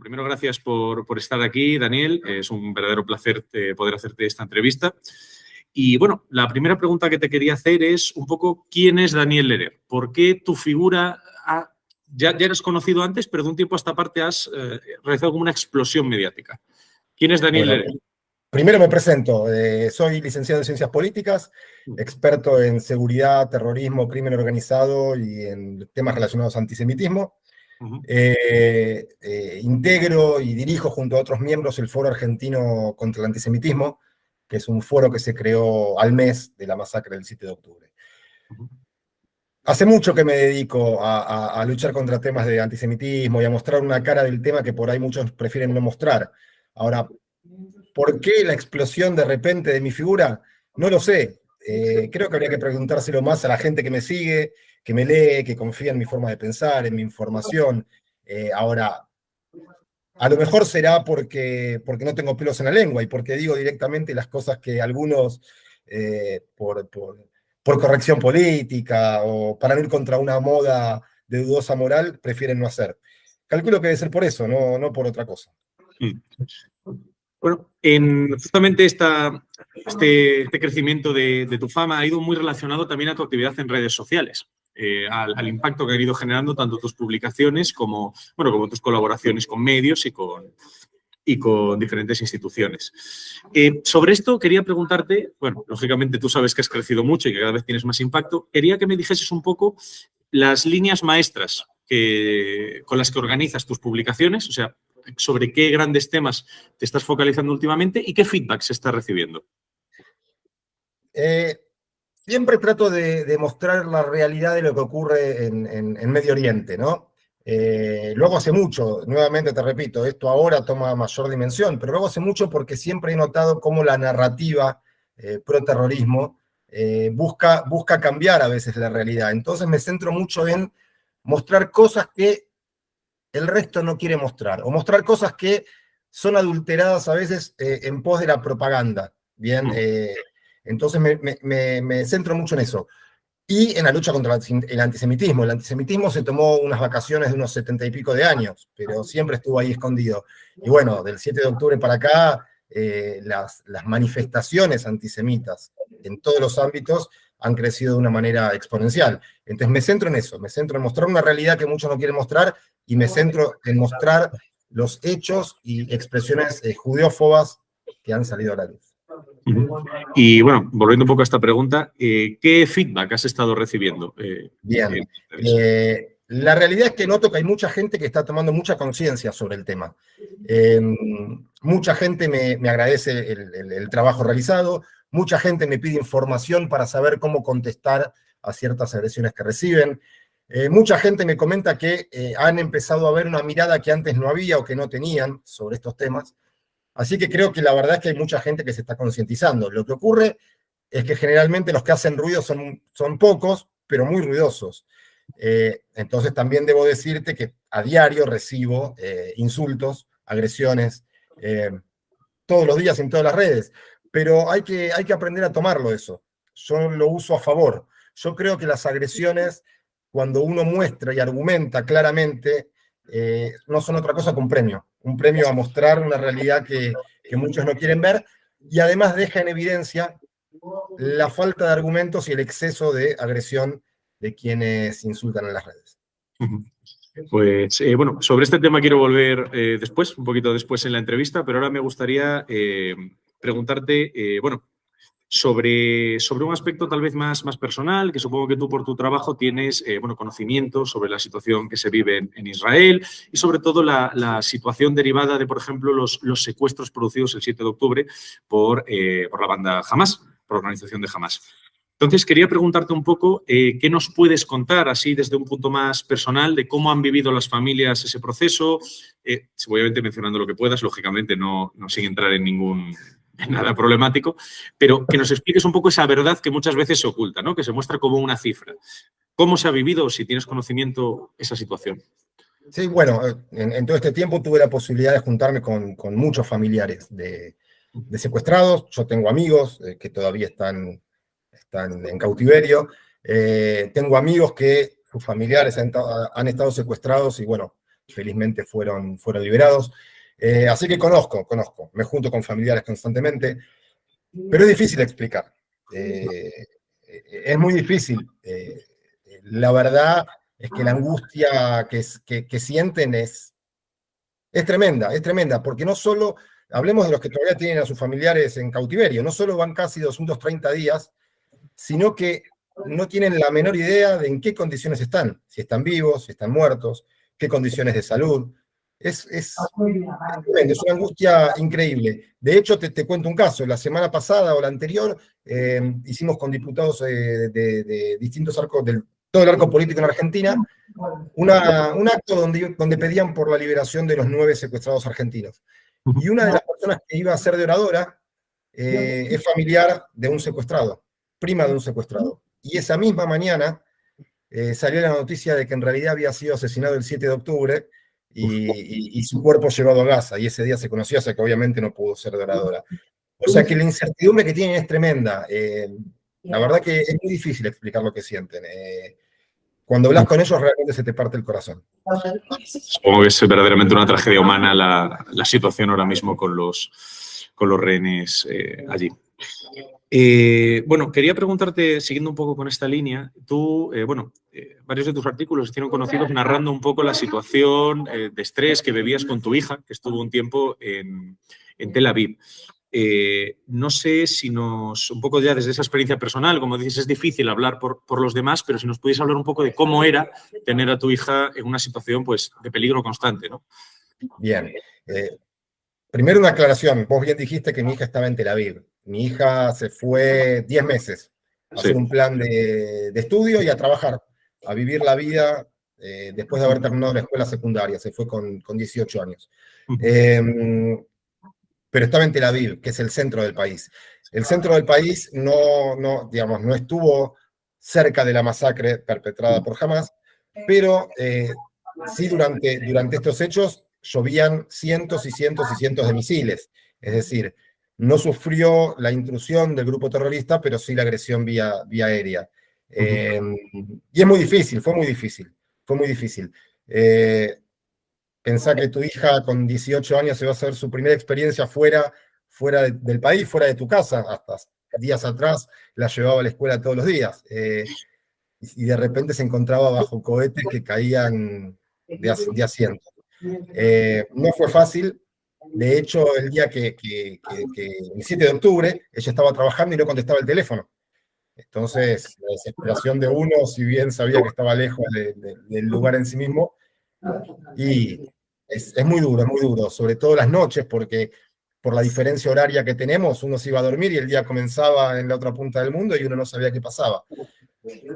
primero, gracias por estar aquí, Daniel. Es un verdadero placer poder hacerte esta entrevista. Y bueno, la primera pregunta que te quería hacer es un poco ¿quién es Daniel Lerer? ¿Por qué tu figura ya eres conocido antes, pero de un tiempo a esta parte has realizado como una explosión mediática? ¿Quién es Daniel Lerer? Primero me presento. Soy licenciado en Ciencias Políticas, experto en seguridad, terrorismo, crimen organizado y en temas relacionados a antisemitismo. Integro y dirijo junto a otros miembros el Foro Argentino contra el Antisemitismo, que es un foro que se creó al mes de la masacre del 7 de octubre. Hace mucho que me dedico a luchar contra temas de antisemitismo y a mostrar una cara del tema que por ahí muchos prefieren no mostrar. Ahora, ¿por qué la explosión de repente de mi figura? No lo sé. Creo que habría que preguntárselo más a la gente que me sigue, que me lee, que confía en mi forma de pensar, en mi información. Ahora, a lo mejor será porque no tengo pelos en la lengua y porque digo directamente las cosas que algunos, por corrección política o para no ir contra una moda de dudosa moral, prefieren no hacer. Calculo que debe ser por eso, no por otra cosa. Bueno, justamente este crecimiento de tu fama ha ido muy relacionado también a tu actividad en redes sociales, al impacto que han ido generando tanto tus publicaciones como tus colaboraciones con medios y con diferentes instituciones. Sobre esto quería preguntarte, bueno, lógicamente tú sabes que has crecido mucho y que cada vez tienes más impacto, quería que me dijeses un poco las líneas maestras con las que organizas tus publicaciones, o sea, sobre qué grandes temas te estás focalizando últimamente y qué feedback se está recibiendo. Siempre trato de mostrar la realidad de lo que ocurre en Medio Oriente, ¿no? Lo hago hace mucho, nuevamente te repito, esto ahora toma mayor dimensión, pero lo hago hace mucho porque siempre he notado cómo la narrativa pro-terrorismo busca cambiar a veces la realidad. Entonces me centro mucho en mostrar cosas que el resto no quiere mostrar, o mostrar cosas que son adulteradas a veces en pos de la propaganda, ¿bien? Entonces me centro mucho en eso. Y en la lucha contra el antisemitismo. El antisemitismo se tomó unas vacaciones de unos 70 y pico de años, pero siempre estuvo ahí escondido. Y bueno, del 7 de octubre para acá, las manifestaciones antisemitas en todos los ámbitos han crecido de una manera exponencial. Entonces me centro en eso, me centro en mostrar una realidad que muchos no quieren mostrar y me centro en mostrar los hechos y expresiones judeófobas que han salido a la luz. Y bueno, volviendo un poco a esta pregunta, ¿qué feedback has estado recibiendo? Bien, la realidad es que noto que hay mucha gente que está tomando mucha conciencia sobre el tema. Mucha gente me agradece el trabajo realizado, mucha gente me pide información para saber cómo contestar a ciertas agresiones que reciben. Mucha gente me comenta que han empezado a ver una mirada que antes no había o que no tenían sobre estos temas. Así que creo que la verdad es que hay mucha gente que se está concientizando. Lo que ocurre es que generalmente los que hacen ruido son pocos, pero muy ruidosos. Entonces también debo decirte que a diario recibo insultos, agresiones, todos los días en todas las redes. Pero hay que aprender a tomarlo eso. Yo lo uso a favor. Yo creo que las agresiones, cuando uno muestra y argumenta claramente, no son otra cosa que un premio a mostrar una realidad que muchos no quieren ver, y además deja en evidencia la falta de argumentos y el exceso de agresión de quienes insultan en las redes. Pues bueno, sobre este tema quiero volver después, un poquito después en la entrevista, pero ahora me gustaría preguntarte, bueno, sobre un aspecto tal vez más personal, que supongo que tú por tu trabajo tienes conocimiento sobre la situación que se vive en Israel y sobre todo la situación derivada de, por ejemplo, los secuestros producidos el 7 de octubre por la banda Hamas, por la organización de Hamas. Entonces, quería preguntarte un poco qué nos puedes contar, así desde un punto más personal, de cómo han vivido las familias ese proceso, obviamente mencionando lo que puedas, lógicamente no sin entrar en nada problemático, pero que nos expliques un poco esa verdad que muchas veces se oculta, ¿no? Que se muestra como una cifra. ¿Cómo se ha vivido, si tienes conocimiento, esa situación? Sí, bueno, en todo este tiempo tuve la posibilidad de juntarme con muchos familiares de secuestrados. Yo tengo amigos que todavía están en cautiverio. Tengo amigos que sus familiares han estado secuestrados y bueno, felizmente fueron liberados. Así que conozco, me junto con familiares constantemente, pero es difícil explicar. Es muy difícil. La verdad es que la angustia que sienten es tremenda, porque no solo, hablemos de los que todavía tienen a sus familiares en cautiverio, no solo van casi 230 días, sino que no tienen la menor idea de en qué condiciones están, si están vivos, si están muertos, qué condiciones de salud. Es tremendo, es una angustia increíble. De hecho, te cuento un caso. La semana pasada o la anterior hicimos con diputados de distintos arcos, todo el arco político en Argentina, un acto donde pedían por la liberación de los 9 secuestrados argentinos. Y una de las personas que iba a ser de oradora es familiar de un secuestrado, prima de un secuestrado. Y esa misma mañana salió la noticia de que en realidad había sido asesinado el 7 de octubre y su cuerpo llevado a Gaza. Y ese día se conoció, o sea que obviamente no pudo ser de oradora. O sea que la incertidumbre que tienen es tremenda. La verdad que es muy difícil explicar lo que sienten. Cuando hablas con ellos realmente se te parte el corazón. Supongo que es verdaderamente una tragedia humana la situación ahora mismo con los rehenes allí. Bueno, quería preguntarte, siguiendo un poco con esta línea, tú, varios de tus artículos se hicieron conocidos narrando un poco la situación de estrés que vivías con tu hija, que estuvo un tiempo en Tel Aviv. No sé si un poco ya desde esa experiencia personal, como dices, es difícil hablar por los demás, pero si nos pudieras hablar un poco de cómo era tener a tu hija en una situación pues, de peligro constante, ¿no? Bien. Primero una aclaración. Vos bien dijiste que mi hija estaba en Tel Aviv. Mi hija se fue 10 meses a hacer un plan de estudio y a trabajar, a vivir la vida después de haber terminado la escuela secundaria. Se fue con 18 años. Pero estaba en Tel Aviv, que es el centro del país. El centro del país no estuvo cerca de la masacre perpetrada por Hamas, pero sí durante estos hechos llovían cientos y cientos y cientos de misiles. Es decir, no sufrió la intrusión del grupo terrorista, pero sí la agresión vía aérea. Y es muy difícil, fue muy difícil. Pensá que tu hija con 18 años se va a hacer su primera experiencia fuera del país, fuera de tu casa. Hasta días atrás la llevaba a la escuela todos los días. Y de repente se encontraba bajo cohetes que caían de asiento. No fue fácil. De hecho, el día el 7 de octubre, ella estaba trabajando y no contestaba el teléfono. Entonces, la desesperación de uno, si bien sabía que estaba lejos del lugar en sí mismo, y es muy duro, sobre todo las noches, porque por la diferencia horaria que tenemos, uno se iba a dormir y el día comenzaba en la otra punta del mundo y uno no sabía qué pasaba.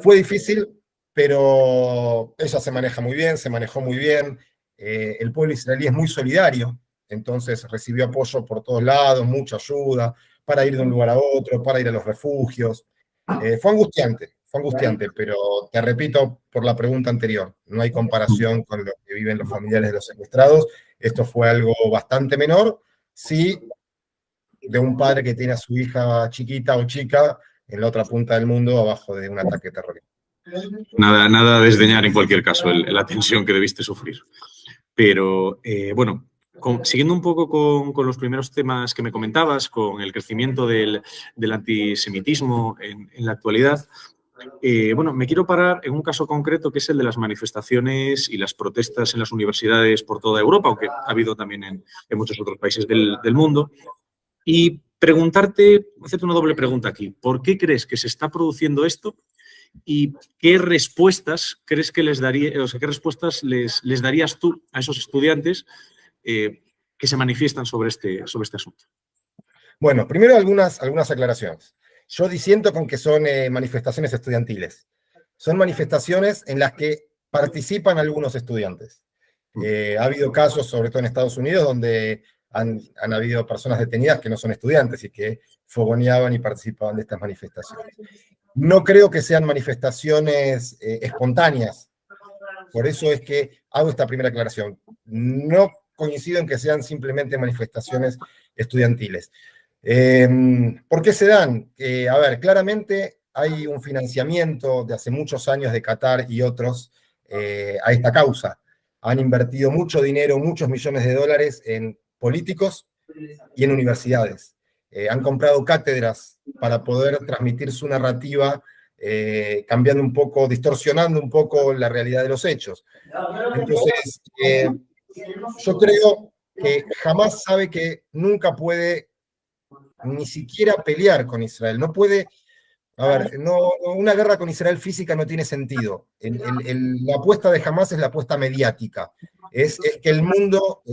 Fue difícil, pero ella se manejó muy bien. El pueblo israelí es muy solidario, entonces recibió apoyo por todos lados, mucha ayuda, para ir de un lugar a otro, para ir a los refugios. Fue angustiante, pero te repito por la pregunta anterior, no hay comparación con lo que viven los familiares de los secuestrados. Esto fue algo bastante menor, sí, de un padre que tiene a su hija chiquita o chica en la otra punta del mundo abajo de un ataque terrorista. Nada a desdeñar en cualquier caso la tensión que debiste sufrir. Pero, bueno, siguiendo un poco con los primeros temas que me comentabas, con el crecimiento del antisemitismo en la actualidad, bueno, me quiero parar en un caso concreto que es el de las manifestaciones y las protestas en las universidades por toda Europa, aunque ha habido también en muchos otros países del mundo. Y hacerte una doble pregunta aquí. ¿Por qué crees que se está produciendo esto? ¿Y qué respuestas crees que les darías tú a esos estudiantes que se manifiestan sobre este asunto? Bueno, primero algunas aclaraciones. Yo disiento con que son manifestaciones estudiantiles. Son manifestaciones en las que participan algunos estudiantes. Ha habido casos, sobre todo en Estados Unidos, donde han habido personas detenidas que no son estudiantes y que fogoneaban y participaban de estas manifestaciones. No creo que sean manifestaciones espontáneas. Por eso es que hago esta primera aclaración. No coincido en que sean simplemente manifestaciones estudiantiles. ¿Por qué se dan? A ver, claramente hay un financiamiento de hace muchos años de Qatar y otros a esta causa. han invertido mucho dinero, muchos millones de dólares en políticos y en universidades. Han comprado cátedras para poder transmitir su narrativa, cambiando un poco, distorsionando un poco la realidad de los hechos. Entonces, yo creo que Hamás sabe que nunca puede ni siquiera pelear con Israel. No puede, a ver, una guerra con Israel física no tiene sentido. La apuesta de Hamás es la apuesta mediática. Es que el mundo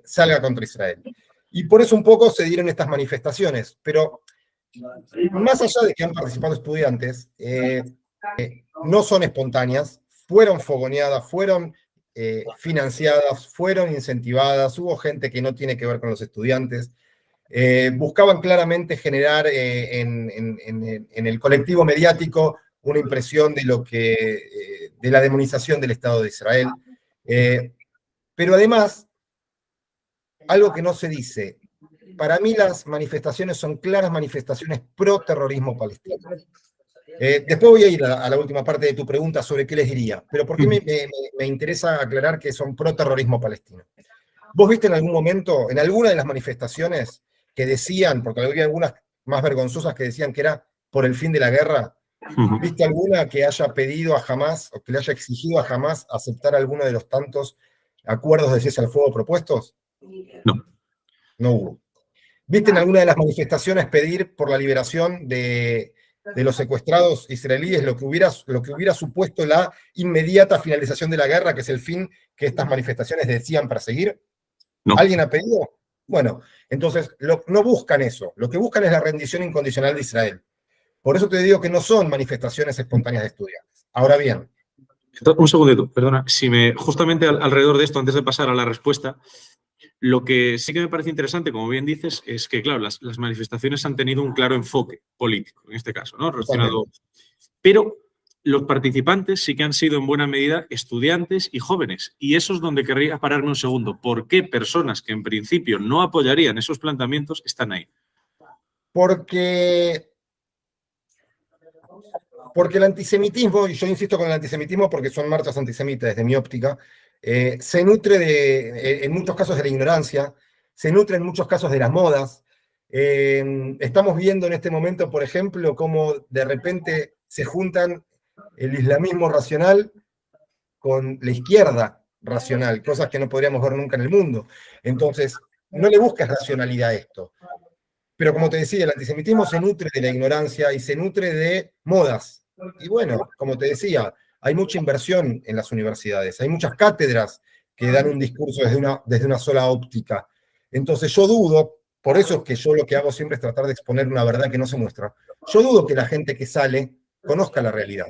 salga contra Israel. Y por eso un poco se dieron estas manifestaciones. Pero más allá de que han participado estudiantes, no son espontáneas, fueron fogoneadas, fueron financiadas, fueron incentivadas, hubo gente que no tiene que ver con los estudiantes. Buscaban claramente generar en el colectivo mediático una impresión de la demonización del Estado de Israel. Pero además, algo que no se dice, para mí las manifestaciones son claras manifestaciones pro terrorismo palestino. Después voy a ir a la última parte de tu pregunta sobre qué les diría, pero ¿por qué me interesa aclarar que son pro terrorismo palestino? ¿Vos viste en algún momento, en alguna de las manifestaciones, que decían, porque había algunas más vergonzosas que decían que era por el fin de la guerra? ¿Viste alguna que haya pedido a Hamás, o que le haya exigido a Hamás aceptar alguno de los tantos acuerdos de cese al fuego propuestos? No. No hubo. ¿Viste en alguna de las manifestaciones pedir por la liberación de los secuestrados israelíes, lo que hubiera supuesto la inmediata finalización de la guerra, que es el fin que estas manifestaciones decían perseguir? No. ¿Alguien ha pedido? Bueno, entonces no buscan eso. Lo que buscan es la rendición incondicional de Israel. Por eso te digo que no son manifestaciones espontáneas de estudiantes. Ahora bien. Un segundito, perdona. Justamente alrededor de esto, antes de pasar a la respuesta, lo que sí que me parece interesante, como bien dices, es que, claro, las manifestaciones han tenido un claro enfoque político, en este caso, ¿no? Relacionado. Pero los participantes sí que han sido en buena medida estudiantes y jóvenes. Y eso es donde querría pararme un segundo. ¿Por qué personas que en principio no apoyarían esos planteamientos están ahí? Porque el antisemitismo, y yo insisto con el antisemitismo porque son marchas antisemitas desde mi óptica, se nutre en muchos casos de la ignorancia, se nutre en muchos casos de las modas. Estamos viendo en este momento, por ejemplo, cómo de repente se juntan el islamismo racional con la izquierda racional, cosas que no podríamos ver nunca en el mundo. Entonces, no le buscas racionalidad a esto. Pero como te decía, el antisemitismo se nutre de la ignorancia y se nutre de modas. Y bueno, como te decía, hay mucha inversión en las universidades, hay muchas cátedras que dan un discurso desde una sola óptica. Entonces yo dudo, por eso es que yo lo que hago siempre es tratar de exponer una verdad que no se muestra. Yo dudo que la gente que sale conozca la realidad.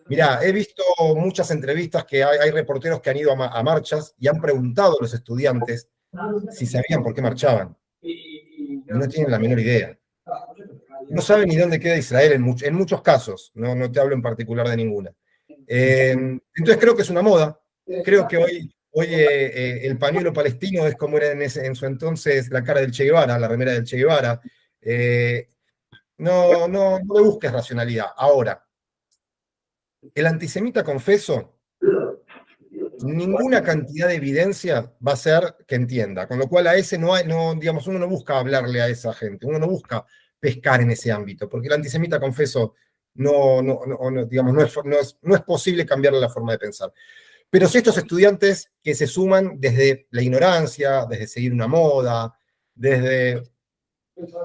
Mirá, he visto muchas entrevistas que hay reporteros que han ido a marchas y han preguntado a los estudiantes si sabían por qué marchaban. Y no tienen la menor idea. No saben ni dónde queda Israel en muchos casos, no te hablo en particular de ninguna. Entonces creo que es una moda. Creo que hoy el pañuelo palestino es como era en su entonces la cara del Che Guevara, la remera del Che Guevara. No le busques racionalidad. Ahora, el antisemita confeso, ninguna cantidad de evidencia va a ser que entienda, con lo cual a ese digamos, uno no busca hablarle a esa gente, uno no busca pescar en ese ámbito, porque el antisemita confeso digamos, no es posible cambiarle la forma de pensar. Pero si estos estudiantes que se suman desde la ignorancia, desde seguir una moda, desde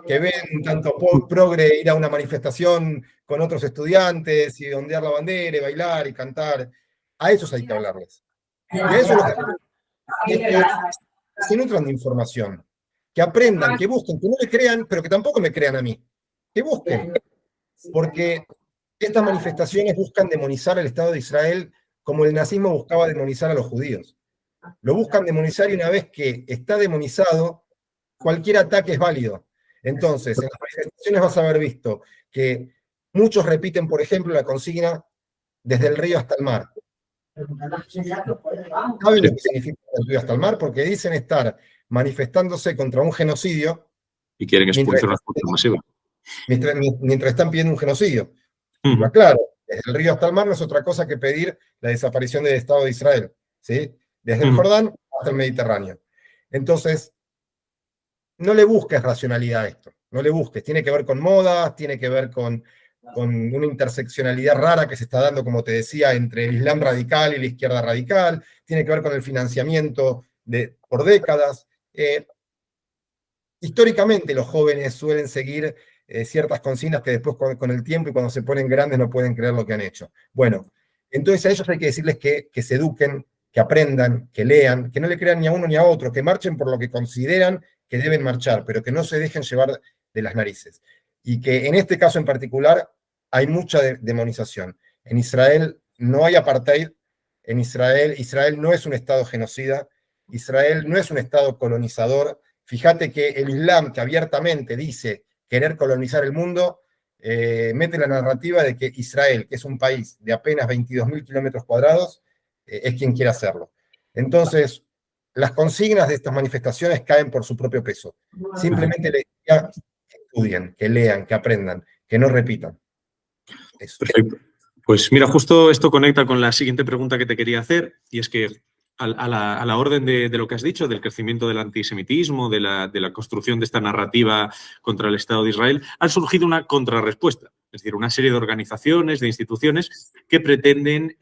que ven tanto progre ir a una manifestación con otros estudiantes y ondear la bandera y bailar y cantar, a esos hay que hablarles. Y a eso es que se nutran de información, que aprendan, que busquen, que no le crean, pero que tampoco me crean a mí. Que busquen. Porque estas manifestaciones buscan demonizar al Estado de Israel como el nazismo buscaba demonizar a los judíos. Lo buscan demonizar y una vez que está demonizado, cualquier ataque es válido. Entonces, en las manifestaciones vas a haber visto que muchos repiten, por ejemplo, la consigna desde el río hasta el mar. ¿Saben lo que significa del río hasta el mar? Porque dicen estar manifestándose contra un genocidio. Y quieren expulsar una expulsión masiva. Mientras están pidiendo un genocidio. Claro, desde el río hasta el mar no es otra cosa que pedir la desaparición del Estado de Israel. ¿Sí? desde el Jordán hasta el Mediterráneo. Entonces, no le busques racionalidad a esto, no le busques, tiene que ver con modas, tiene que ver con una interseccionalidad rara que se está dando, como te decía, entre el Islam radical y la izquierda radical, tiene que ver con el financiamiento por décadas. Históricamente los jóvenes suelen seguir ciertas consignas que después con el tiempo y cuando se ponen grandes no pueden creer lo que han hecho. Bueno, entonces a ellos hay que decirles que se eduquen, que aprendan, que lean, que no le crean ni a uno ni a otro, que marchen por lo que consideran que deben marchar, pero que no se dejen llevar de las narices. Y que en este caso en particular hay mucha demonización. En Israel no hay apartheid, en Israel no es un estado genocida, Israel no es un estado colonizador. Fíjate que el Islam, que abiertamente dice querer colonizar el mundo, mete la narrativa de que Israel, que es un país de apenas 22.000 kilómetros cuadrados, es quien quiere hacerlo. Entonces, las consignas de estas manifestaciones caen por su propio peso. Simplemente les diría que estudien, que lean, que aprendan, que no repitan. Eso. Perfecto. Pues mira, justo esto conecta con la siguiente pregunta que te quería hacer, y es que a la orden de lo que has dicho, del crecimiento del antisemitismo, de la construcción de esta narrativa contra el Estado de Israel, ha surgido una contrarrespuesta. Es decir, una serie de organizaciones, de instituciones que pretenden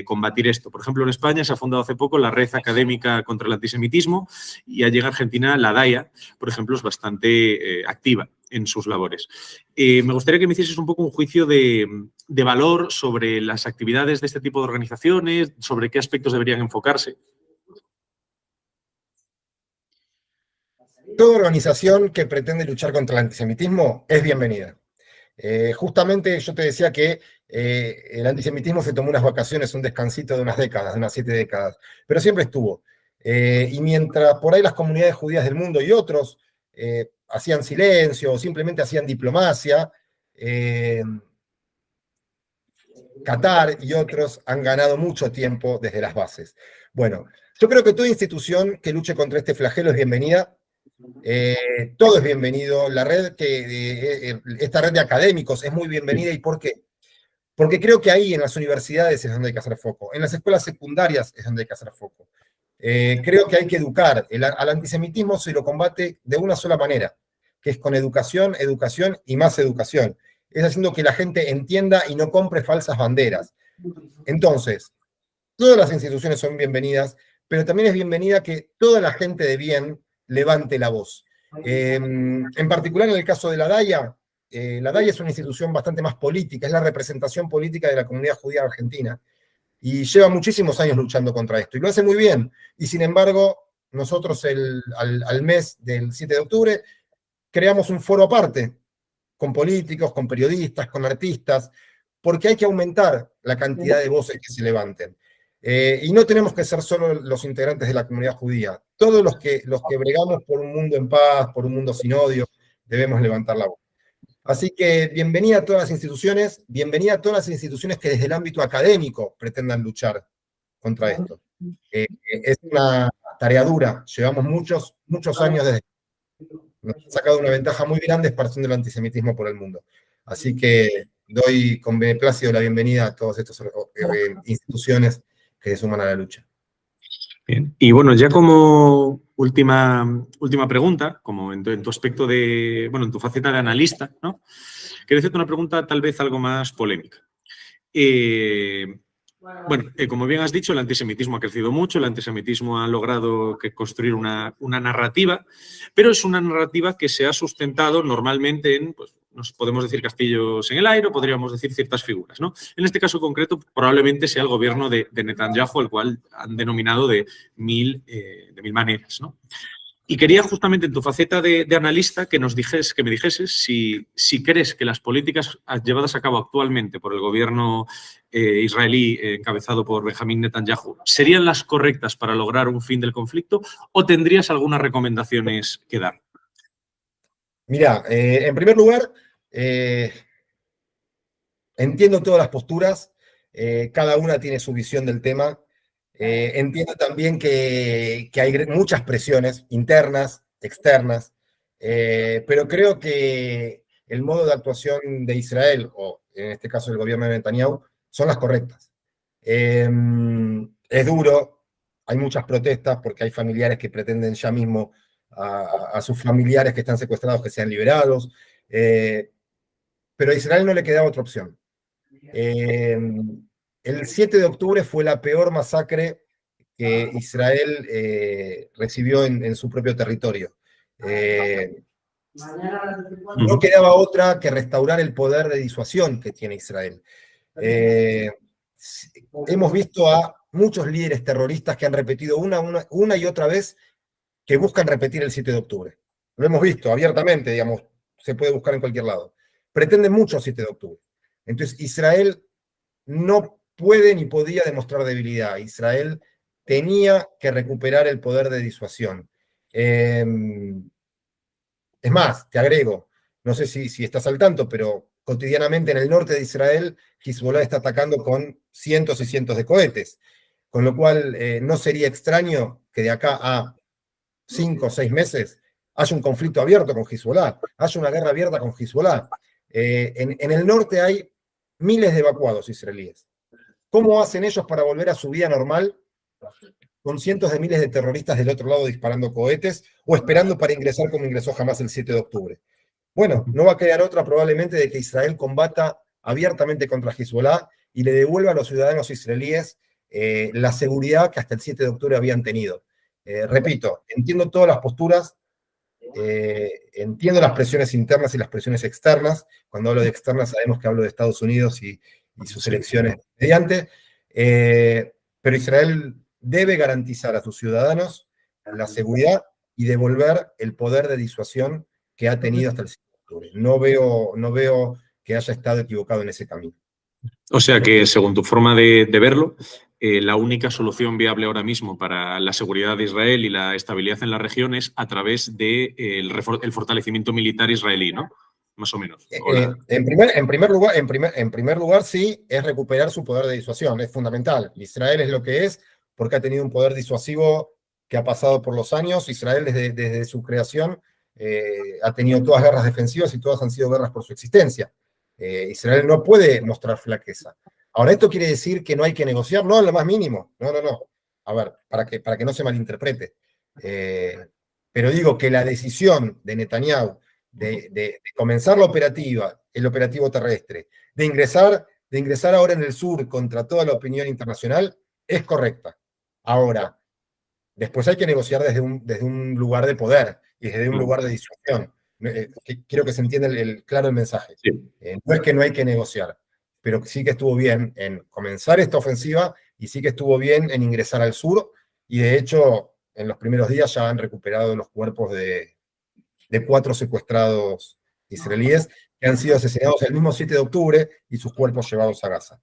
combatir esto. Por ejemplo, en España se ha fundado hace poco la Red Académica contra el Antisemitismo y allí en Argentina la DAIA, por ejemplo, es bastante activa en sus labores. Me gustaría que me hicieses un poco un juicio de valor sobre las actividades de este tipo de organizaciones, sobre qué aspectos deberían enfocarse. Toda organización que pretende luchar contra el antisemitismo es bienvenida. Justamente yo te decía que el antisemitismo se tomó unas vacaciones, un descansito de unas décadas, de unas 7 décadas, pero siempre estuvo. Y mientras por ahí las comunidades judías del mundo y otros hacían silencio o simplemente hacían diplomacia, Qatar y otros han ganado mucho tiempo desde las bases. Bueno, yo creo que toda institución que luche contra este flagelo es bienvenida. Todo es bienvenido. Esta red de académicos es muy bienvenida. ¿Y por qué? Porque creo que ahí en las universidades es donde hay que hacer foco. En las escuelas secundarias es donde hay que hacer foco. Creo que hay que educar. Al antisemitismo se lo combate de una sola manera, que es con educación, educación y más educación. Es haciendo que la gente entienda y no compre falsas banderas. Entonces, todas las instituciones son bienvenidas, pero también es bienvenida que toda la gente de bien levante la voz. En particular en el caso de la DAIA es una institución bastante más política, es la representación política de la comunidad judía argentina, y lleva muchísimos años luchando contra esto, y lo hace muy bien, y sin embargo, nosotros al mes del 7 de octubre creamos un foro aparte, con políticos, con periodistas, con artistas, porque hay que aumentar la cantidad de voces que se levanten. Y no tenemos que ser solo los integrantes de la comunidad judía. Todos los que bregamos por un mundo en paz, por un mundo sin odio, debemos levantar la voz. Así que bienvenida a todas las instituciones, bienvenida a todas las instituciones que desde el ámbito académico pretendan luchar contra esto. Es una tarea dura, llevamos muchos años desde... Nos ha sacado una ventaja muy grande esparciendo el antisemitismo por el mundo. Así que doy con beneplácito la bienvenida a todas estas instituciones que se suman a la lucha. Bien. Y bueno, ya como última pregunta, como en tu aspecto de, bueno, en tu faceta de analista, ¿no? Quiero hacerte una pregunta tal vez algo más polémica. Bueno, como bien has dicho, el antisemitismo ha crecido mucho, el antisemitismo ha logrado construir una narrativa, pero es una narrativa que se ha sustentado normalmente en, pues, nos podemos decir castillos en el aire, podríamos decir ciertas figuras, ¿no? En este caso concreto, probablemente sea el gobierno de Netanyahu, el cual han denominado de mil maneras, ¿no? Y quería justamente en tu faceta de analista que me dijeses si crees que las políticas llevadas a cabo actualmente por el gobierno israelí encabezado por Benjamín Netanyahu serían las correctas para lograr un fin del conflicto o tendrías algunas recomendaciones que dar. Mira, en primer lugar, entiendo todas las posturas, cada una tiene su visión del tema. Entiendo también que hay muchas presiones internas, externas, pero creo que el modo de actuación de Israel, o en este caso el gobierno de Netanyahu, son las correctas. Es duro, hay muchas protestas porque hay familiares que pretenden ya mismo a sus familiares que están secuestrados que sean liberados, pero a Israel no le quedaba otra opción. El 7 de octubre fue la peor masacre que Israel recibió en su propio territorio. No quedaba otra que restaurar el poder de disuasión que tiene Israel. Hemos visto a muchos líderes terroristas que han repetido una y otra vez que buscan repetir el 7 de octubre. Lo hemos visto abiertamente, digamos, se puede buscar en cualquier lado. Pretenden mucho el 7 de octubre. Entonces, Israel no puede ni podía demostrar debilidad. Israel tenía que recuperar el poder de disuasión. Es más, te agrego, no sé si estás al tanto, pero cotidianamente en el norte de Israel, Hezbollah está atacando con cientos y cientos de cohetes, con lo cual no sería extraño que de acá a 5 o 6 meses haya un conflicto abierto con Hezbollah, haya una guerra abierta con Hezbollah. En el norte hay miles de evacuados israelíes. ¿Cómo hacen ellos para volver a su vida normal con cientos de miles de terroristas del otro lado disparando cohetes o esperando para ingresar como ingresó Hamás el 7 de octubre? Bueno, no va a quedar otra probablemente de que Israel combata abiertamente contra Hezbollah y le devuelva a los ciudadanos israelíes la seguridad que hasta el 7 de octubre habían tenido. Repito, entiendo todas las posturas, entiendo las presiones internas y las presiones externas. Cuando hablo de externas sabemos que hablo de Estados Unidos y sus elecciones mediante, pero Israel debe garantizar a sus ciudadanos la seguridad y devolver el poder de disuasión que ha tenido hasta el 7 de octubre. No veo que haya estado equivocado en ese camino. O sea que, según tu forma de verlo, la única solución viable ahora mismo para la seguridad de Israel y la estabilidad en la región es a través del fortalecimiento militar israelí, ¿no? Más o menos. En primer lugar, sí, es recuperar su poder de disuasión, es fundamental. Israel es lo que es porque ha tenido un poder disuasivo que ha pasado por los años. Israel desde su creación ha tenido todas guerras defensivas y todas han sido guerras por su existencia. Israel no puede mostrar flaqueza. Ahora, ¿esto quiere decir que no hay que negociar? No, en lo más mínimo. No. A ver, para que no se malinterprete. Pero digo que la decisión de Netanyahu de comenzar el operativo terrestre, de ingresar ahora en el sur contra toda la opinión internacional, es correcta. Ahora, después hay que negociar desde un lugar de poder y desde un lugar de disuasión. Quiero que se entienda claro el mensaje. Sí. No es que no hay que negociar, pero sí que estuvo bien en comenzar esta ofensiva y sí que estuvo bien en ingresar al sur, y de hecho, en los primeros días ya han recuperado los cuerpos de 4 secuestrados israelíes que han sido asesinados el mismo 7 de octubre y sus cuerpos llevados a Gaza.